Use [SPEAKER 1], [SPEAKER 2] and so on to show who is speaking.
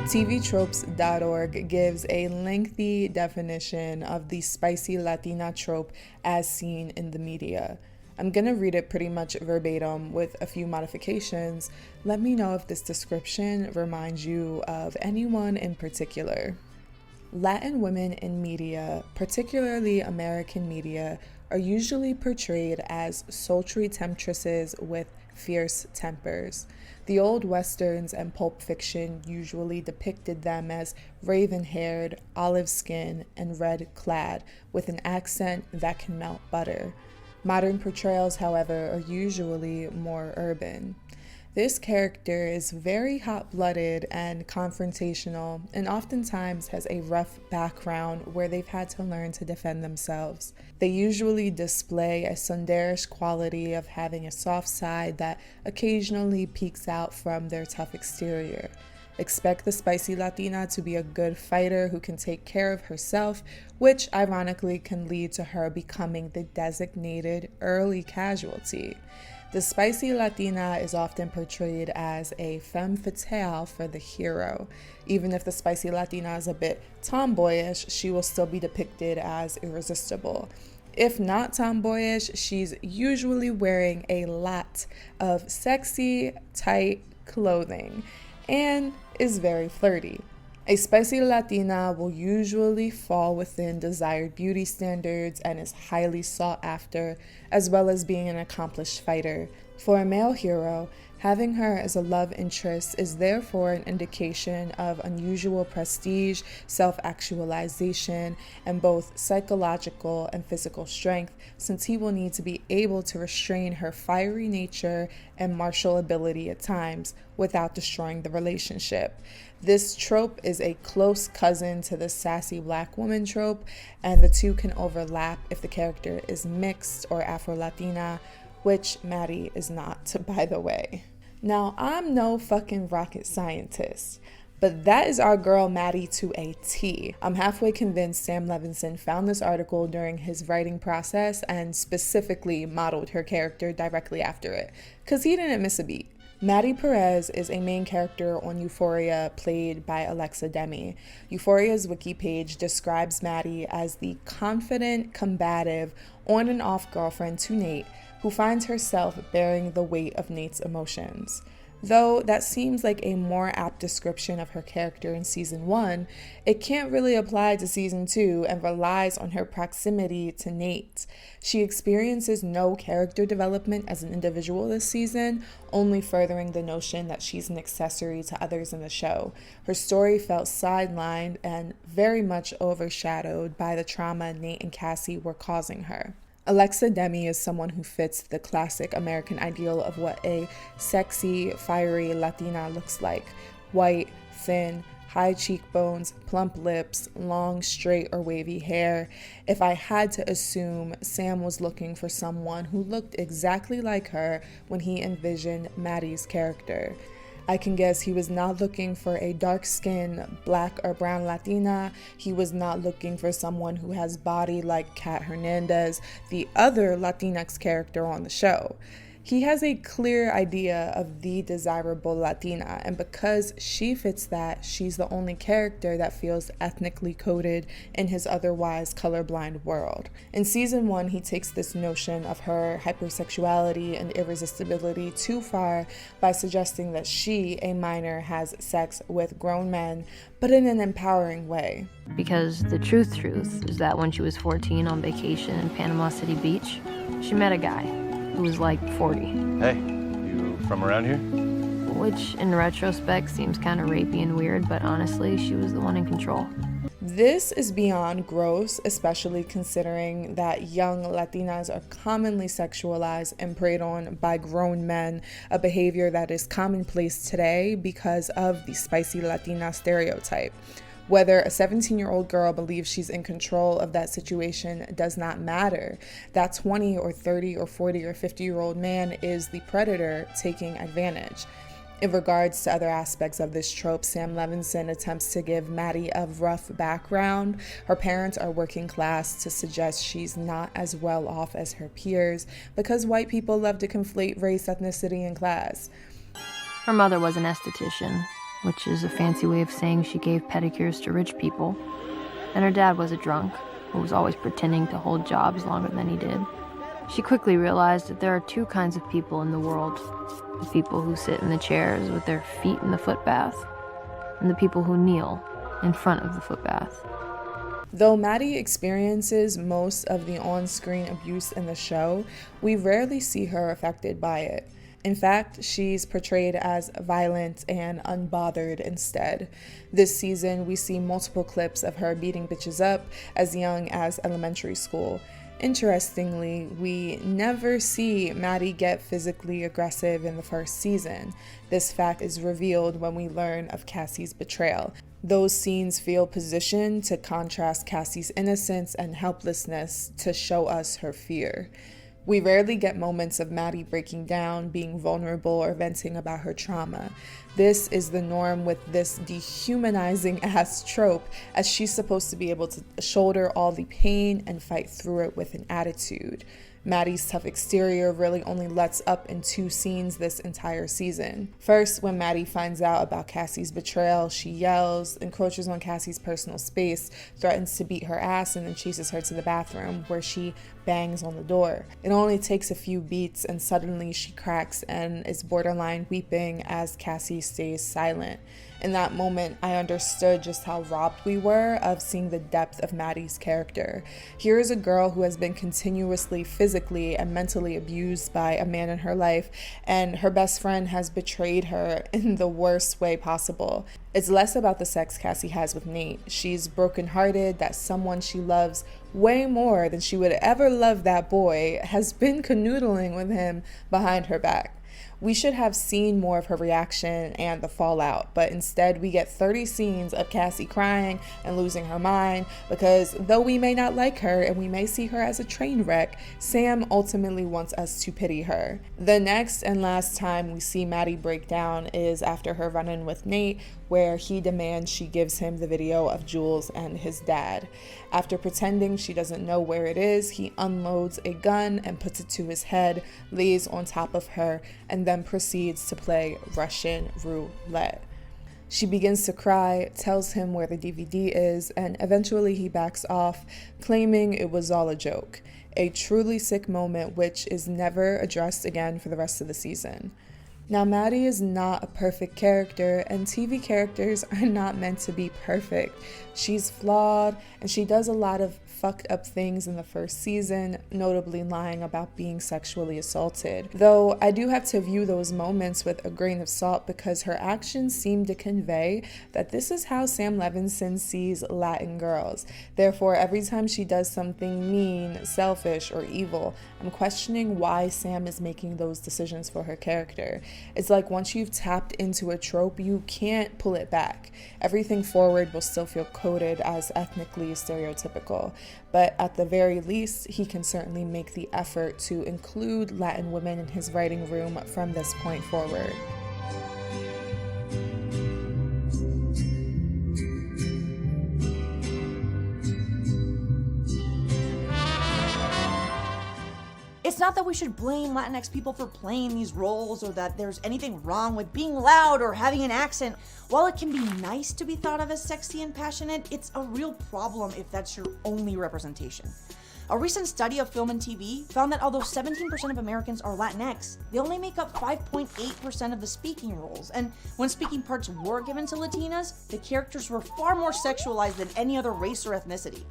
[SPEAKER 1] tvtropes.org gives a lengthy definition of the spicy Latina trope as seen in the media. I'm gonna read it pretty much verbatim with a few modifications. Let me know if this description reminds you of anyone in particular. Latin women in media, particularly American media, are usually portrayed as sultry temptresses with fierce tempers. The old westerns and pulp fiction usually depicted them as raven-haired, olive-skinned, and red-clad, with an accent that can melt butter. Modern portrayals, however, are usually more urban. This character is very hot-blooded and confrontational, and oftentimes has a rough background where they've had to learn to defend themselves. They usually display a tsundere quality of having a soft side that occasionally peeks out from their tough exterior. Expect the spicy Latina to be a good fighter who can take care of herself, which ironically can lead to her becoming the designated early casualty. The spicy Latina is often portrayed as a femme fatale for the hero. Even if the spicy Latina is a bit tomboyish, she will still be depicted as irresistible. If not tomboyish, she's usually wearing a lot of sexy, tight clothing and is very flirty. A spicy Latina will usually fall within desired beauty standards and is highly sought after, as well as being an accomplished fighter. For a male hero, having her as a love interest is therefore an indication of unusual prestige, self-actualization, and both psychological and physical strength, since he will need to be able to restrain her fiery nature and martial ability at times without destroying the relationship. This trope is a close cousin to the sassy black woman trope, and the two can overlap if the character is mixed or afro-latina, which Maddy is not, by the way. Now, I'm no fucking rocket scientist, but that is our girl Maddy to a T. I'm halfway convinced Sam Levinson found this article during his writing process and specifically modeled her character directly after it, because he didn't miss a beat. Maddy Perez is a main character on Euphoria, played by Alexa Demi. Euphoria's wiki page describes Maddy as the confident, combative, on and off girlfriend to Nate, who finds herself bearing the weight of Nate's emotions. Though that seems like a more apt description of her character in season 1, it can't really apply to season 2 and relies on her proximity to Nate. She experiences no character development as an individual this season, only furthering the notion that she's an accessory to others in the show. Her story felt sidelined and very much overshadowed by the trauma Nate and Cassie were causing her. Alexa Demi is someone who fits the classic American ideal of what a sexy, fiery Latina looks like. White, thin, high cheekbones, plump lips, long, straight, or wavy hair. If I had to assume, Sam was looking for someone who looked exactly like her when he envisioned Maddy's character. I can guess he was not looking for a dark-skinned black or brown Latina. He was not looking for someone who has body like Kat Hernandez, the other Latinx character on the show. He has a clear idea of the desirable Latina, and because she fits that, she's the only character that feels ethnically coded in his otherwise colorblind world. In season 1, he takes this notion of her hypersexuality and irresistibility too far by suggesting that she, a minor, has sex with grown men, but in an empowering way.
[SPEAKER 2] Because the truth is that when she was 14 on vacation in Panama City Beach, she met a guy who was like 40.
[SPEAKER 3] Hey, you from around here?
[SPEAKER 2] Which, in retrospect, seems kind of rapey and weird, but honestly, she was the one in control.
[SPEAKER 1] This is beyond gross, especially considering that young Latinas are commonly sexualized and preyed on by grown men, a behavior that is commonplace today because of the spicy Latina stereotype. Whether a 17-year-old girl believes she's in control of that situation does not matter. That 20 or 30 or 40 or 50-year-old man is the predator taking advantage. In regards to other aspects of this trope, Sam Levinson attempts to give Maddy a rough background. Her parents are working class to suggest she's not as well off as her peers because white people love to conflate race, ethnicity, and class.
[SPEAKER 2] Her mother was an esthetician, which is a fancy way of saying she gave pedicures to rich people. And her dad was a drunk, who was always pretending to hold jobs longer than he did. She quickly realized that there are two kinds of people in the world: the people who sit in the chairs with their feet in the footbath, and the people who kneel in front of the footbath.
[SPEAKER 1] Though Maddy experiences most of the on-screen abuse in the show, we rarely see her affected by it. In fact, she's portrayed as violent and unbothered instead. This season, we see multiple clips of her beating bitches up as young as elementary school. Interestingly, we never see Maddy get physically aggressive in the first season. This fact is revealed when we learn of Cassie's betrayal. Those scenes feel positioned to contrast Cassie's innocence and helplessness to show us her fear. We rarely get moments of Maddy breaking down, being vulnerable, or venting about her trauma. This is the norm with this dehumanizing ass trope, as she's supposed to be able to shoulder all the pain and fight through it with an attitude. Maddy's tough exterior really only lets up in two scenes this entire season. First, when Maddy finds out about Cassie's betrayal, she yells, encroaches on Cassie's personal space, threatens to beat her ass, and then chases her to the bathroom, where she bangs on the door. It only takes a few beats and suddenly she cracks and is borderline weeping as Cassie stays silent. In that moment, I understood just how robbed we were of seeing the depth of Maddy's character. Here is a girl who has been continuously physically and mentally abused by a man in her life, and her best friend has betrayed her in the worst way possible. It's less about the sex Cassie has with Nate. She's brokenhearted that someone she loves way more than she would ever love that boy has been canoodling with him behind her back. We should have seen more of her reaction and the fallout, but instead we get 30 scenes of Cassie crying and losing her mind because though we may not like her and we may see her as a train wreck, Sam ultimately wants us to pity her. The next and last time we see Maddy break down is after her run-in with Nate, where he demands she gives him the video of Jules and his dad. After pretending she doesn't know where it is, he unloads a gun and puts it to his head, lays on top of her, and then proceeds to play Russian roulette. She begins to cry, tells him where the DVD is, and eventually he backs off, claiming it was all a joke. A truly sick moment which is never addressed again for the rest of the season. Now, Maddy is not a perfect character, and TV characters are not meant to be perfect. She's flawed, and she does a lot of fucked up things in the first season, notably lying about being sexually assaulted. Though I do have to view those moments with a grain of salt because her actions seem to convey that this is how Sam Levinson sees Latin girls. Therefore, every time she does something mean, selfish, or evil, I'm questioning why Sam is making those decisions for her character. It's like once you've tapped into a trope, you can't pull it back. Everything forward will still feel coded as ethnically stereotypical. But at the very least, he can certainly make the effort to include Latin women in his writing room from this point forward.
[SPEAKER 4] It's not that we should blame Latinx people for playing these roles or that there's anything wrong with being loud or having an accent. While it can be nice to be thought of as sexy and passionate, it's a real problem if that's your only representation. A recent study of film and TV found that although 17% of Americans are Latinx, they only make up 5.8% of the speaking roles. And when speaking parts were given to Latinas, the characters were far more sexualized than any other race or ethnicity.